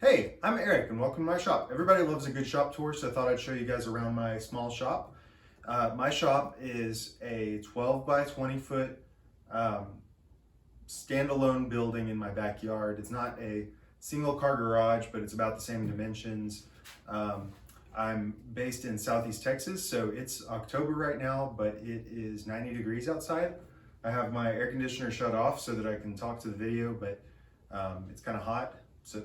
Hey, I'm Eric and welcome to my shop. Everybody loves a good shop tour, so I thought I'd show you guys around my small shop. My shop is a 12 by 20 foot standalone building in my backyard. It's not a single car garage, but it's about the same dimensions. I'm based in Southeast Texas, so it's October right now, but it is 90 degrees outside. I have my air conditioner shut off so that I can talk to the video, but it's kind of hot.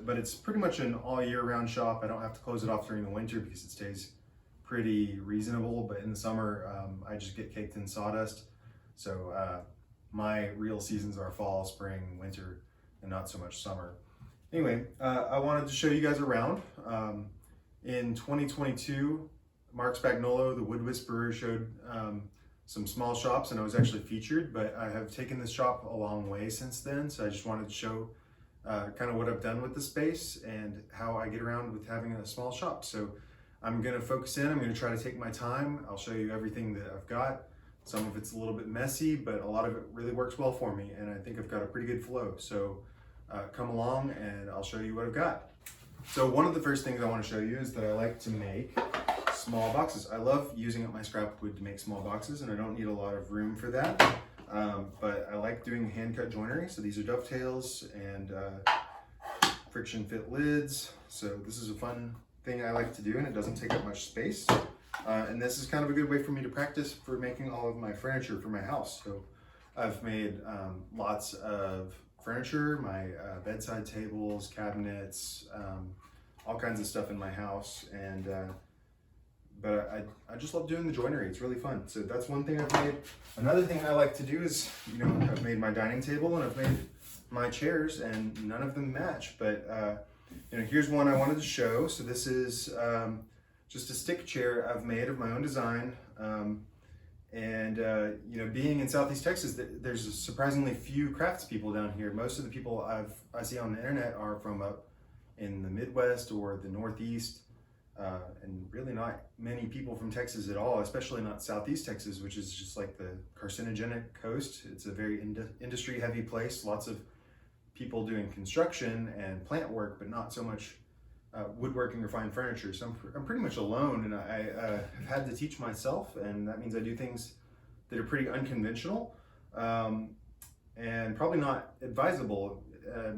But it's pretty much an all year round shop. I don't have to close it off during the winter because it stays pretty reasonable, but in the summer I just get caked in sawdust. So my real seasons are fall, spring, winter, and not so much summer. Anyway, I wanted to show you guys around. In 2022, Mark Spagnolo, the Wood Whisperer, showed some small shops, and I was actually featured, but I have taken this shop a long way since then, so I just wanted to show kind of what I've done with the space and how I get around with having a small shop. So I'm going to focus in, I'm going to try to take my time. I'll show you everything that I've got. Some of it's a little bit messy, but a lot of it really works well for me, and I think I've got a pretty good flow. So come along and I'll show you what I've got. So one of the first things I want to show you is that I like to make small boxes. I love using up my scrap wood to make small boxes, and I don't need a lot of room for that. But I like doing hand cut joinery. So these are dovetails and friction fit lids. So this is a fun thing I like to do, and it doesn't take up much space. And this is kind of a good way for me to practice for making all of my furniture for my house. So I've made lots of furniture, my bedside tables, cabinets, all kinds of stuff in my house. And but I just love doing the joinery. It's really fun. So that's one thing I've made. Another thing I like to do is, I've made my dining table and I've made my chairs, and none of them match. But here's one I wanted to show. So this is just a stick chair I've made of my own design. Being in Southeast Texas, there's surprisingly few craftspeople down here. Most of the people I see on the internet are from up in the Midwest or the Northeast. And really not many people from Texas at all, especially not Southeast Texas, which is just like the carcinogenic coast. It's a very industry heavy place, lots of people doing construction and plant work, but not so much woodworking or fine furniture. So I'm pretty much alone, and I have had to teach myself, and that means I do things that are pretty unconventional and probably not advisable,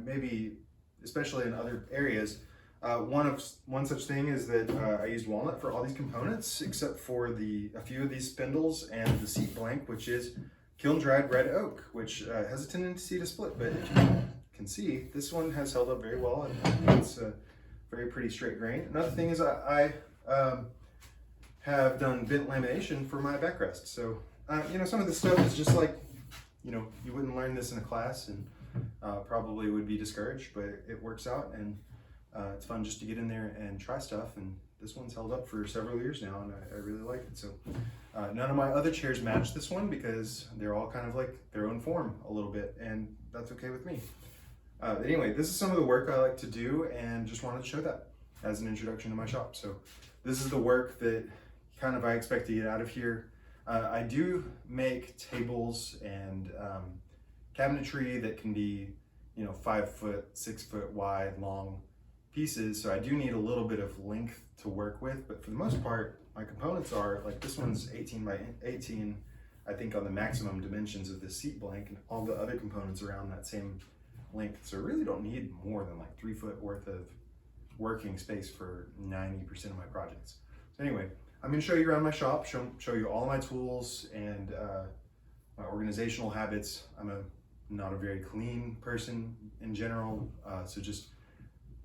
maybe especially in other areas. One such thing is that I used walnut for all these components, except for a few of these spindles and the seat blank, which is kiln dried red oak, which has a tendency to split. But if you can see, this one has held up very well, and it's a very pretty straight grain. Another thing is I have done bent lamination for my backrest. So some of this stuff is just like you wouldn't learn this in a class, and probably would be discouraged, but it works out, and it's fun just to get in there and try stuff. And this one's held up for several years now, and I really like it. So none of my other chairs match this one because they're all kind of like their own form a little bit, and that's okay with me. Anyway, this is some of the work I like to do, and just wanted to show that as an introduction to my shop. So this is the work that kind of I expect to get out of here. I do make tables and cabinetry that can be 5 foot, 6 foot wide, long pieces. So I do need a little bit of length to work with, but for the most part, my components are like this one's 18 by 18, I think, on the maximum dimensions of the seat blank, and all the other components around that same length. So I really don't need more than like 3 foot worth of working space for 90% of my projects. So anyway, I'm going to show you around my shop, show you all my tools and my organizational habits. I'm not a very clean person in general, so just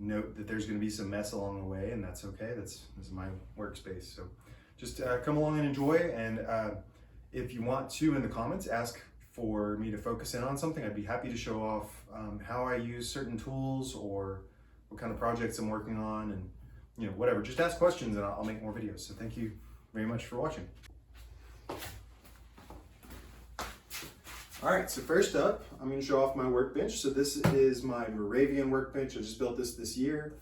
note that there's going to be some mess along the way, and that's okay. This is my workspace. So just come along and enjoy. And if you want to, in the comments, ask for me to focus in on something, I'd be happy to show off how I use certain tools or what kind of projects I'm working on, and whatever. Just ask questions and I'll make more videos. So thank you very much for watching. All right, so first up, I'm going to show off my workbench. So this is my Moravian workbench. I just built this year.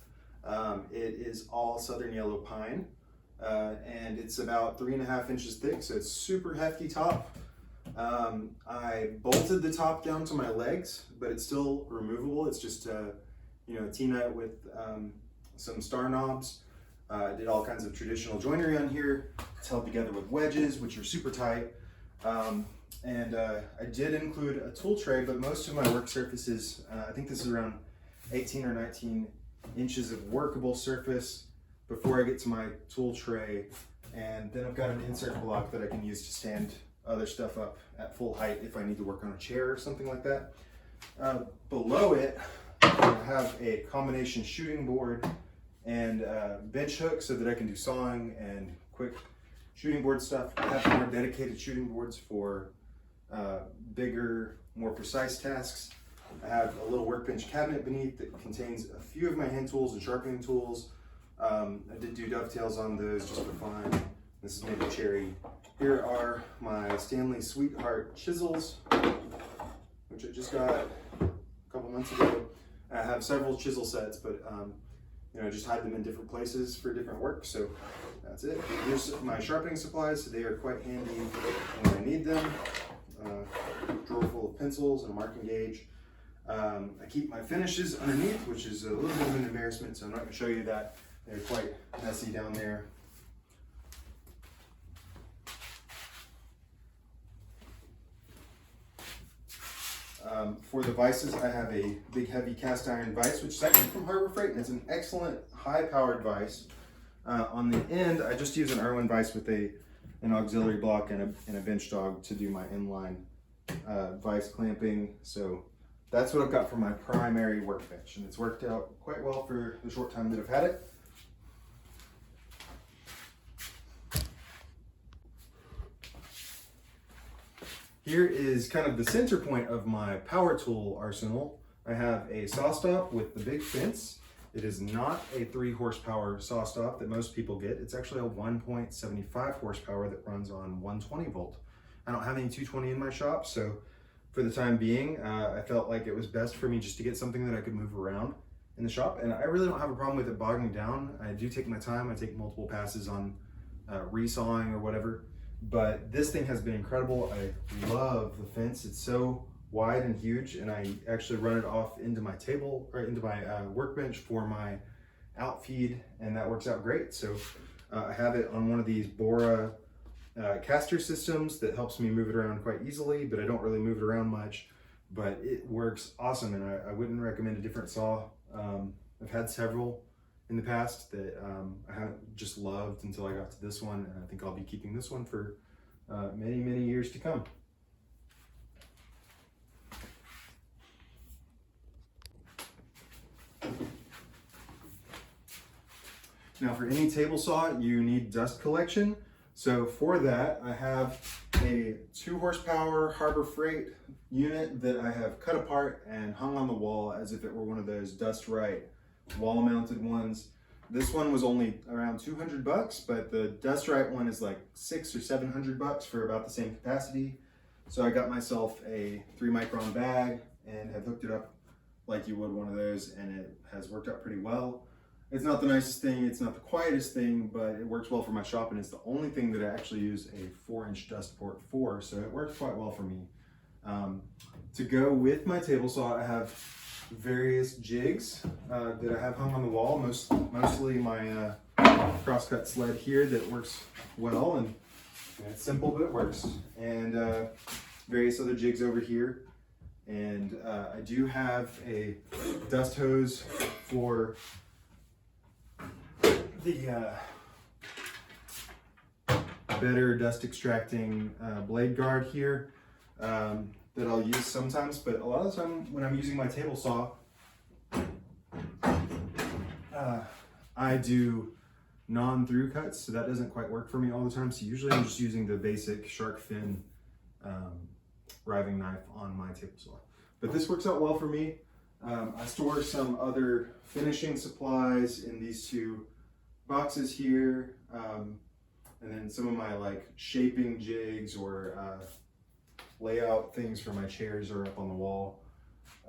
It is all southern yellow pine, and it's about 3.5 inches thick, so it's super hefty top. I bolted the top down to my legs, but it's still removable. It's just you know, a T-nut with some star knobs. I did all kinds of traditional joinery on here. It's held together with wedges, which are super tight. I did include a tool tray, but most of my work surfaces, I think this is around 18 or 19 inches of workable surface before I get to my tool tray. And then I've got an insert block that I can use to stand other stuff up at full height if I need to work on a chair or something like that. Below it, I have a combination shooting board and bench hook so that I can do sawing and quick shooting board stuff. I have more dedicated shooting boards for bigger, more precise tasks. I have a little workbench cabinet beneath that contains a few of my hand tools and sharpening tools. I did do dovetails on those just for fun. This is made of cherry. Here are my Stanley Sweetheart chisels, which I just got a couple months ago. I have several chisel sets, but you know, just hide them in different places for different work. So that's it. Here's my sharpening supplies. They are quite handy when I need them. Drawer full of pencils and a marking gauge. I keep my finishes underneath, which is a little bit of an embarrassment, so I'm not going to show you that. They're quite messy down there. For the vices, I have a big heavy cast iron vise, which is actually from Harbor Freight, and it's an excellent high-powered vise. On the end, I just use an Irwin vise with an auxiliary block and a bench dog to do my inline vise clamping. So that's what I've got for my primary workbench, and it's worked out quite well for the short time that I've had it. Here is kind of the center point of my power tool arsenal. I have a saw stop with the big fence. It is not a 3 horsepower saw stop that most people get. It's actually a 1.75 horsepower that runs on 120 volt. I don't have any 220 in my shop, so for the time being, I felt like it was best for me just to get something that I could move around in the shop. And I really don't have a problem with it bogging down. I do take my time. I take multiple passes on resawing or whatever. But this thing has been incredible. I love the fence. It's so wide and huge, and I actually run it off into my table or into my workbench for my outfeed, and that works out great. So I have it on one of these Bora caster systems that helps me move it around quite easily, but I don't really move it around much. But it works awesome, and I wouldn't recommend a different saw. I've had several in the past that I haven't just loved until I got to this one, and I think I'll be keeping this one for many, many years to come. Now for any table saw, you need dust collection. So for that, I have a 2 horsepower Harbor Freight unit that I have cut apart and hung on the wall as if it were one of those Dust Right wall mounted ones. This one was only around 200 bucks, but the Dust Right one is like 600 or 700 bucks for about the same capacity. So I got myself a 3 micron bag and have hooked it up like you would one of those, and it has worked out pretty well. It's not the nicest thing, it's not the quietest thing, but it works well for my shop, and it's the only thing that I actually use a 4-inch dust port for, so it works quite well for me. To go with my table saw, I have various jigs that I have hung on the wall, mostly my crosscut sled here that works well, and it's simple but it works, and various other jigs over here. And I do have a dust hose for the better dust extracting blade guard here that I'll use sometimes, but a lot of the time when I'm using my table saw, I do non-through cuts, so that doesn't quite work for me all the time. So usually I'm just using the basic shark fin riving knife on my table saw. But this works out well for me. I store some other finishing supplies in these 2 boxes here, and then some of my like shaping jigs or layout things for my chairs are up on the wall.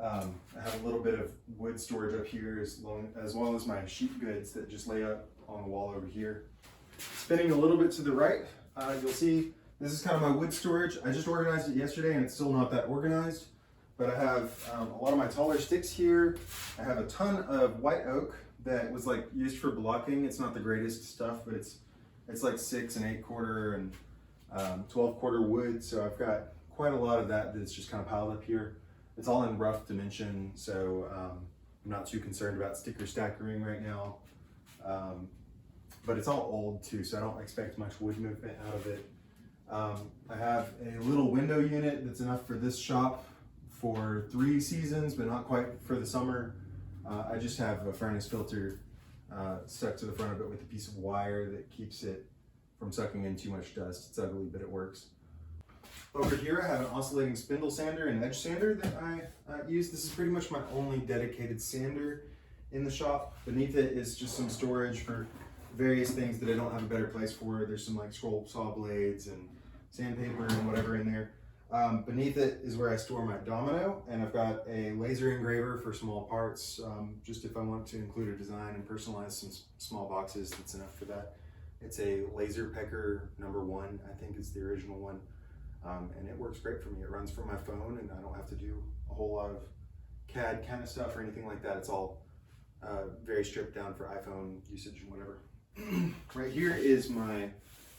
I have a little bit of wood storage up here as well as my sheet goods that just lay up on the wall over here. Spinning a little bit to the right, you'll see this is kind of my wood storage. I just organized it yesterday and it's still not that organized. but I have a lot of my taller sticks here. I have a ton of white oak that was like used for blocking. It's not the greatest stuff, but it's like 6 and 8 quarter and 12 quarter wood. So I've got quite a lot of that that's just kind of piled up here. It's all in rough dimension, so I'm not too concerned about sticker stackering right now. But it's all old too, so I don't expect much wood movement out of it. I have a little window unit that's enough for this shop for 3 seasons, but not quite for the summer. I just have a furnace filter stuck to the front of it with a piece of wire that keeps it from sucking in too much dust. It's ugly, but it works. Over here, I have an oscillating spindle sander and edge sander that I use. This is pretty much my only dedicated sander in the shop. Beneath it is just some storage for various things that I don't have a better place for. There's some like scroll saw blades and sandpaper and whatever in there. Beneath it is where I store my domino, and I've got a laser engraver for small parts, just if I want to include a design and personalize some small boxes. That's enough for that. It's a laser pecker #1, I think it's the original one. And it works great for me. It runs from my phone, and I don't have to do a whole lot of CAD kind of stuff or anything like that. It's all very stripped down for iPhone usage and whatever. Right here is my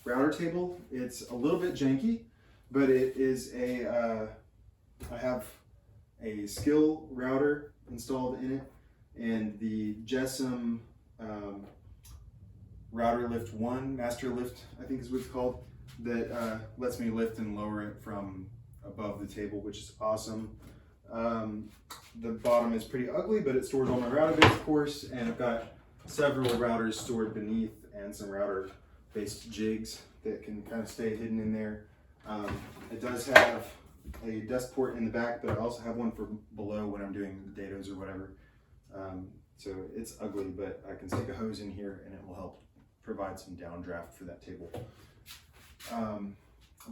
router table. It's a little bit janky, but it is I have a skill router installed in it, and the Jessam router lift 1, master lift I think is what it's called, that lets me lift and lower it from above the table, which is awesome. The bottom is pretty ugly, but it stores all my router bits, of course, and I've got several routers stored beneath and some router based jigs that can kind of stay hidden in there. It does have a dust port in the back, but I also have one for below when I'm doing the dados or whatever. So it's ugly, but I can stick a hose in here and it will help provide some downdraft for that table.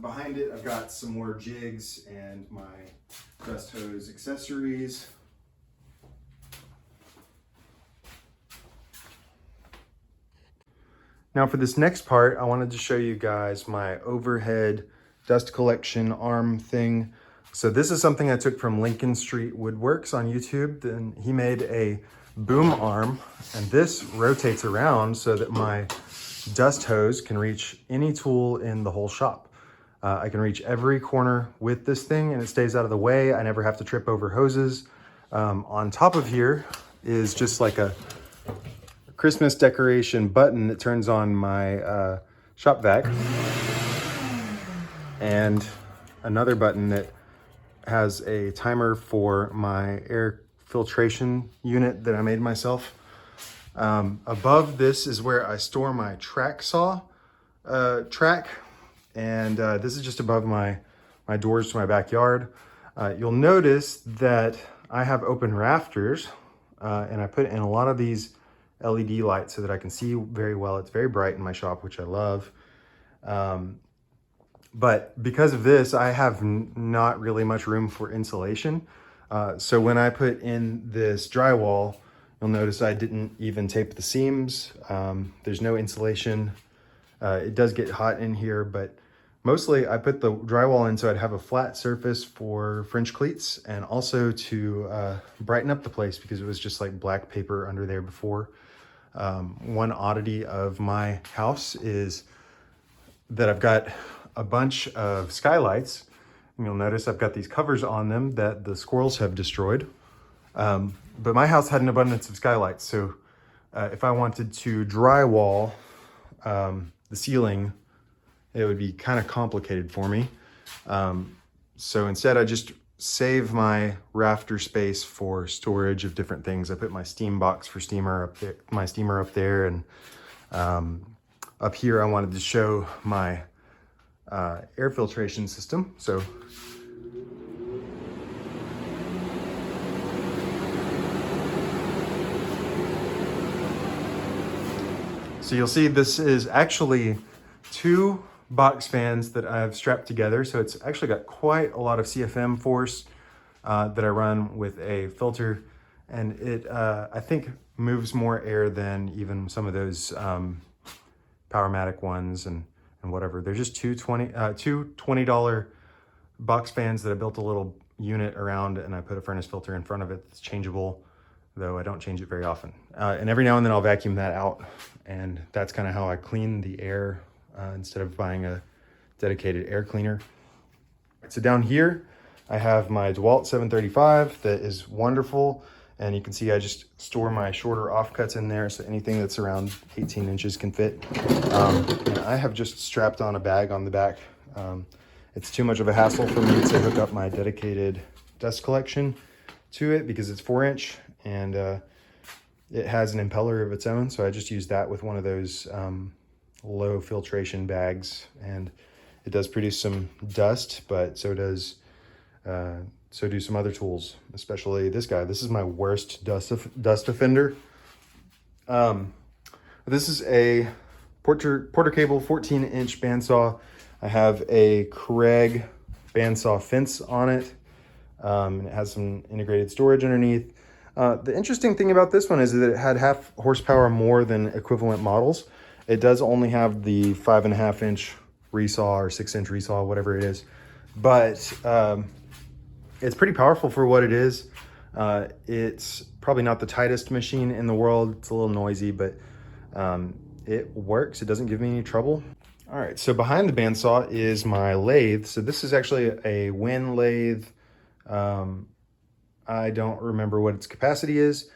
Behind it, I've got some more jigs and my dust hose accessories. Now for this next part, I wanted to show you guys my overhead dust collection arm thing. So this is something I took from Lincoln Street Woodworks on YouTube. Then he made a boom arm, and this rotates around so that my dust hose can reach any tool in the whole shop. I can reach every corner with this thing, and it stays out of the way. I never have to trip over hoses. On top of here is just like a Christmas decoration button that turns on my shop vac, and another button that has a timer for my air filtration unit that I made myself. Above this is where I store my track saw track, and this is just above my doors to my backyard. You'll notice that I have open rafters, and I put in a lot of these LED lights so that I can see very well. It's very bright in my shop, which I love. But because of this, I have not really much room for insulation. So when I put in this drywall, you'll notice I didn't even tape the seams. There's no insulation. It does get hot in here, but mostly I put the drywall in so I'd have a flat surface for French cleats, and also to brighten up the place because it was just like black paper under there before. One oddity of my house is that I've got a bunch of skylights. And you'll notice I've got these covers on them that the squirrels have destroyed. But my house had an abundance of skylights, so if I wanted to drywall the ceiling, it would be kind of complicated for me. So instead I just save my rafter space for storage of different things. I put my steam box for steamer up there, my steamer up there, and up here I wanted to show my air filtration system. So you'll see this is actually 2 box fans that I've strapped together. So it's actually got quite a lot of CFM force that I run with a filter, and it I think moves more air than even some of those Powermatic ones and whatever. They're just two $20 box fans that I built a little unit around and I put a furnace filter in front of it that's changeable, though I don't change it very often. And every now and then I'll vacuum that out, and that's kind of how I clean the air instead of buying a dedicated air cleaner. So down here, I have my DeWalt 735 that is wonderful. And you can see I just store my shorter offcuts in there, so anything that's around 18 inches can fit. And I have just strapped on a bag on the back. It's too much of a hassle for me to hook up my dedicated dust collection to it because it's 4-inch and it has an impeller of its own. So I just use that with one of those low filtration bags, and it does produce some dust, but so do some other tools, especially this guy. This is my worst dust offender. This is a Porter Cable 14-inch bandsaw. I have a Craig bandsaw fence on it, and it has some integrated storage underneath. The interesting thing about this one is that it had half horsepower more than equivalent models. It does only have the 5.5-inch resaw or 6-inch resaw, whatever it is, but it's pretty powerful for what it is. It's probably not the tightest machine in the world. It's a little noisy, but it works. It doesn't give me any trouble. All right, so behind the bandsaw is my lathe. So this is actually a Win lathe. I don't remember what its capacity is,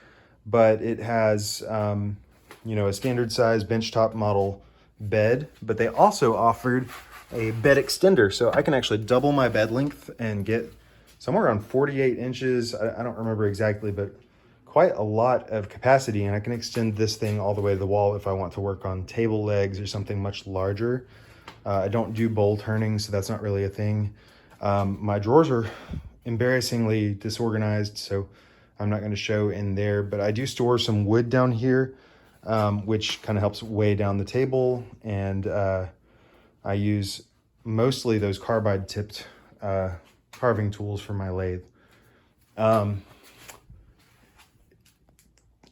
but it has, a standard size benchtop model bed, but they also offered a bed extender. So I can actually double my bed length and get somewhere around 48 inches. I don't remember exactly, but quite a lot of capacity. And I can extend this thing all the way to the wall if I want to work on table legs or something much larger. I don't do bowl turning, so that's not really a thing. My drawers are embarrassingly disorganized, so I'm not going to show in there, but I do store some wood down here, which kind of helps weigh down the table. And I use mostly those carbide tipped carving tools for my lathe.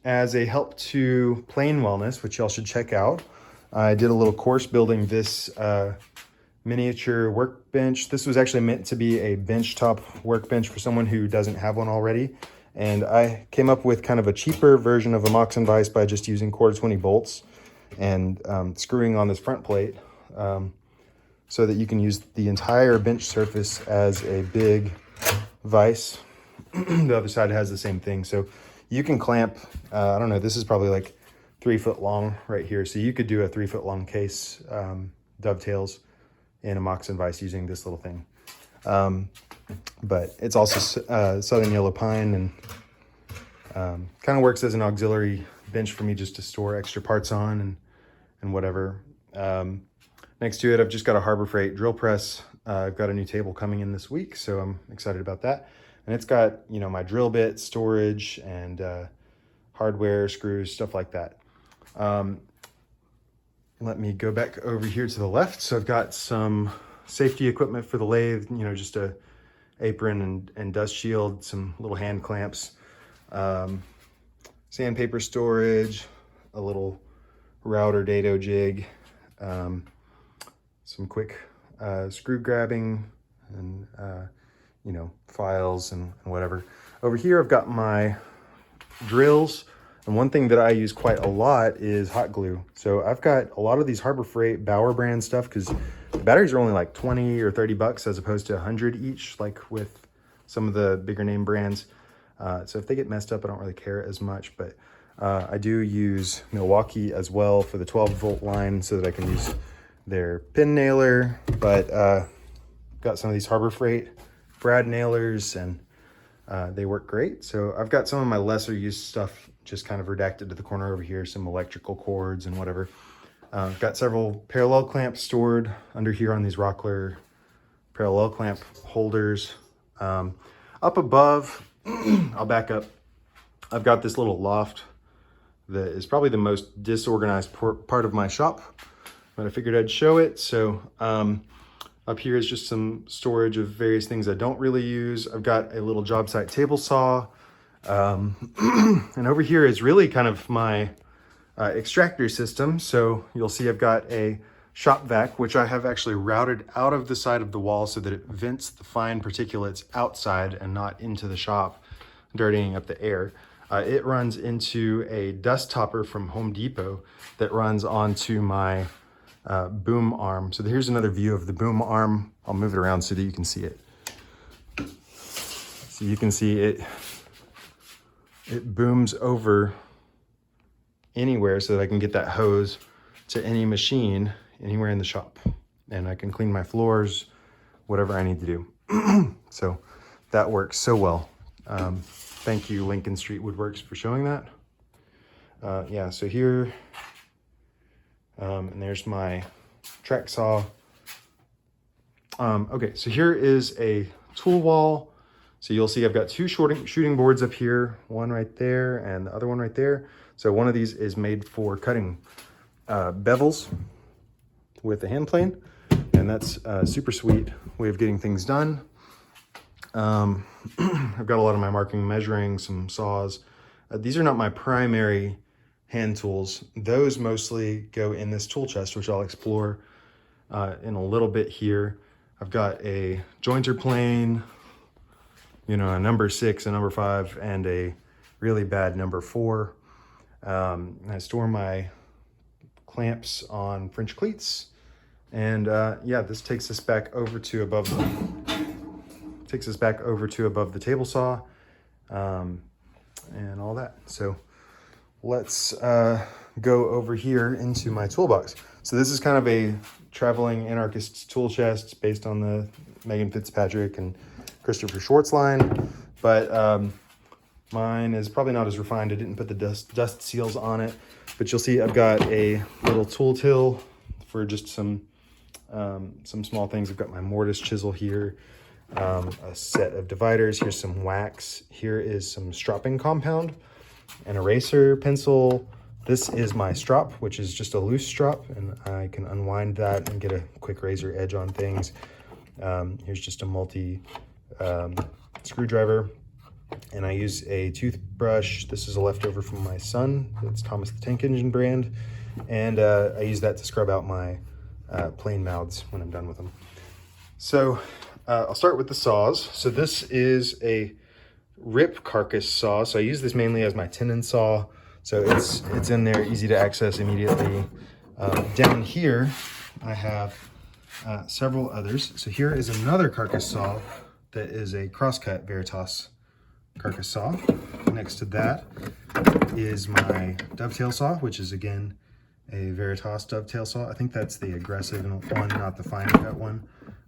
As a help to plane wellness, which y'all should check out, I did a little course building this miniature workbench. This was actually meant to be a benchtop workbench for someone who doesn't have one already. And I came up with kind of a cheaper version of a Mox and Vise by just using 1/4-20 bolts and screwing on this front plate so that you can use the entire bench surface as a big vise. The other side has the same thing. So you can clamp, I don't know, this is probably like 3 foot long right here. So you could do a 3 foot long case dovetails in a Mox and Vise using this little thing. But it's also Southern Yellow Pine, and kind of works as an auxiliary bench for me just to store extra parts on and whatever. Next to it, I've just got a Harbor Freight drill press. I've got a new table coming in this week, so I'm excited about that. And it's got, my drill bit, storage, and hardware, screws, stuff like that. Let me go back over here to the left. So I've got some safety equipment for the lathe, just a apron and dust shield, some little hand clamps, sandpaper storage, a little router dado jig, some quick screw grabbing, and files and whatever. Over here I've got my drills, and one thing that I use quite a lot is hot glue. So I've got a lot of these Harbor Freight Bauer brand stuff because the batteries are only like 20 or 30 bucks as opposed to 100 each, like with some of the bigger name brands. So if they get messed up, I don't really care as much, but I do use Milwaukee as well for the 12-volt line so that I can use their pin nailer, but got some of these Harbor Freight brad nailers, and they work great. So I've got some of my lesser used stuff just kind of redacted to the corner over here, some electrical cords and whatever. Got several parallel clamps stored under here on these Rockler parallel clamp holders. Up above, I'll back up. I've got this little loft that is probably the most disorganized part of my shop, but I figured I'd show it. So up here is just some storage of various things I don't really use. I've got a little job site table saw. And over here is really kind of my extractor system. So you'll see I've got a shop vac, which I have actually routed out of the side of the wall so that it vents the fine particulates outside and not into the shop, dirtying up the air. It runs into a dust topper from Home Depot that runs onto my boom arm. So here's another view of the boom arm. I'll move it around so that you can see it. So you can see it booms over anywhere so that I can get that hose to any machine anywhere in the shop. And I can clean my floors, whatever I need to do. So that works so well. Thank you, Lincoln Street Woodworks, for showing that. Yeah, so here, and there's my track saw. Okay, so here is a tool wall. So you'll see I've got two shooting boards up here, one right there and the other one right there. So one of these is made for cutting bevels with a hand plane, and that's a super sweet way of getting things done. I've got a lot of my marking and measuring, some saws. These are not my primary hand tools. Those mostly go in this tool chest, which I'll explore in a little bit here. I've got a jointer plane, you know, a number 6, a number 5, and a really bad number 4. I store my clamps on French cleats. And yeah, this takes us back over to above the table saw and all that. So let's go over here into my toolbox. So this is kind of a traveling anarchist tool chest based on the Megan Fitzpatrick and Christopher Schwartz line, but mine is probably not as refined. I didn't put the dust seals on it, but you'll see I've got a little tool till for just some small things. I've got my mortise chisel here, a set of dividers. Here's some wax. Here is some stropping compound, an eraser pencil. This is my strop, which is just a loose strop, and I can unwind that and get a quick razor edge on things. Here's just a multi screwdriver, and I use a toothbrush. This is a leftover from my son. It's Thomas the Tank Engine brand, and I use that to scrub out my plane mouths when I'm done with them. So I'll start with the saws. So this is a rip carcass saw. So I use this mainly as my tenon saw. So it's in there, easy to access immediately. Down here, I have several others. So here is another carcass saw that is a crosscut Veritas carcass saw. Next to that is my dovetail saw, which is again a Veritas dovetail saw. I think that's the aggressive one, not the fine cut one.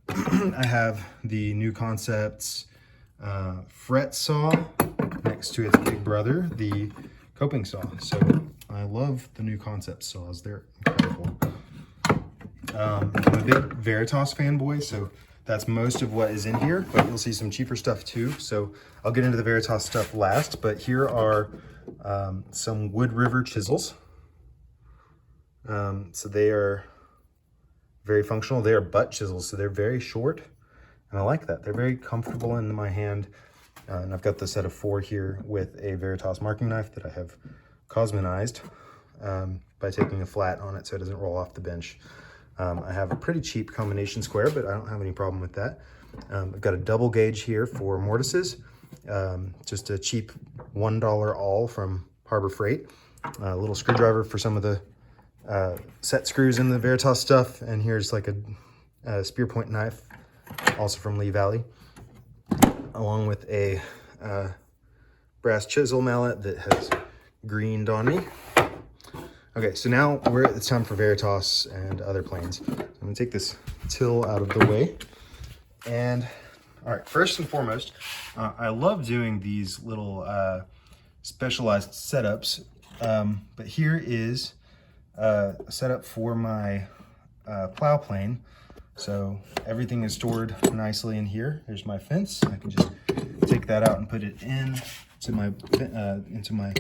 I have the New Concepts fret saw next to its big brother, the coping saw. So I love the New Concepts saws, they're incredible. I'm a big Veritas fanboy, so that's most of what is in here, but you'll see some cheaper stuff too. So I'll get into the Veritas stuff last, but here are some Wood River chisels. So they are very functional. They are butt chisels, so they're very short, and I like that. They're very comfortable in my hand. And I've got the set of 4 here with a Veritas marking knife that I have cosmonized by taking a flat on it so it doesn't roll off the bench. I have a pretty cheap combination square, but I don't have any problem with that. I've got a double gauge here for mortises, just a cheap $1 awl from Harbor Freight. A little screwdriver for some of the set screws in the Veritas stuff, and here's like a spear point knife, also from Lee Valley, along with a brass chisel mallet that has greened on me. Okay, so now it's time for Veritas and other planes. So I'm gonna take this till out of the way. And all right, first and foremost, I love doing these little specialized setups, but here is a setup for my plow plane. So everything is stored nicely in here. Here's my fence. I can just take that out and put it into my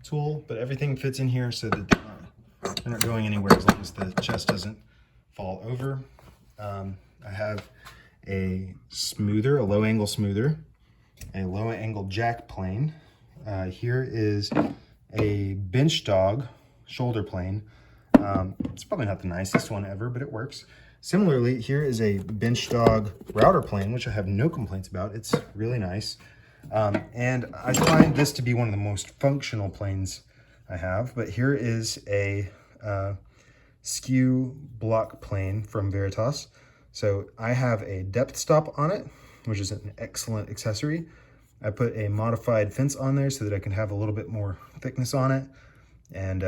tool, but everything fits in here so that they're not going anywhere as long as the chest doesn't fall over. I have a smoother, a low angle smoother, a low angle jack plane. Here is a bench dog shoulder plane. It's probably not the nicest one ever, but it works. Similarly, here is a bench dog router plane, which I have no complaints about. It's really nice. And I find this to be one of the most functional planes I have, but here is a skew block plane from Veritas. So I have a depth stop on it, which is an excellent accessory. I put a modified fence on there so that I can have a little bit more thickness on it. And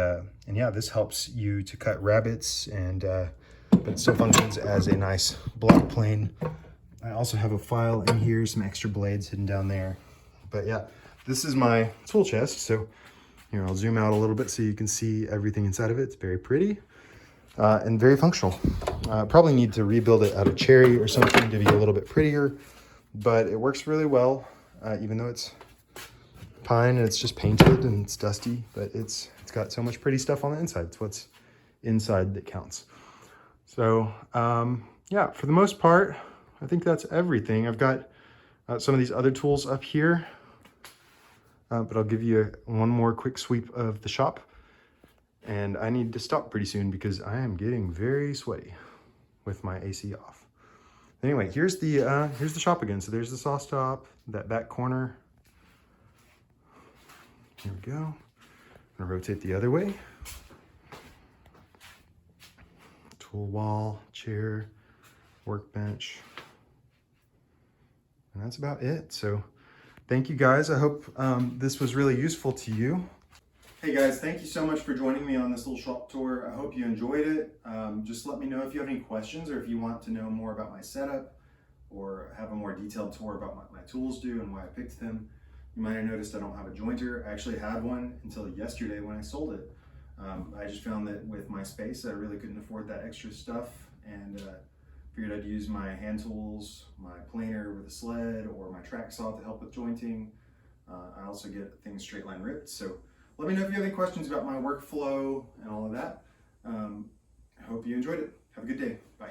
yeah, this helps you to cut rabbets, but it still functions as a nice block plane. I also have a file in here, some extra blades hidden down there. But yeah, this is my tool chest. So here, I'll zoom out a little bit so you can see everything inside of it. It's very pretty and very functional. Probably need to rebuild it out of cherry or something to be a little bit prettier, but it works really well, even though it's pine and it's just painted and it's dusty, but it's got so much pretty stuff on the inside. It's what's inside that counts. So yeah, for the most part, I think that's everything. I've got some of these other tools up here, but I'll give you one more quick sweep of the shop. And I need to stop pretty soon because I am getting very sweaty with my AC off. Anyway, here's the shop again. So there's the saw stop, that back corner. Here we go. I'm gonna rotate the other way. Tool wall, chair, workbench. And that's about it. So thank you guys. I hope this was really useful to you. Hey guys, thank you so much for joining me on this little shop tour. I hope you enjoyed it. Just let me know if you have any questions or if you want to know more about my setup or have a more detailed tour about what my tools do and why I picked them. You might have noticed I don't have a jointer. I actually had one until yesterday when I sold it. I just found that with my space, I really couldn't afford that extra stuff, and figured I'd use my hand tools, my planer with a sled, or my track saw to help with jointing. I also get things straight line ripped. So let me know if you have any questions about my workflow and all of that. I hope you enjoyed it. Have a good day. Bye.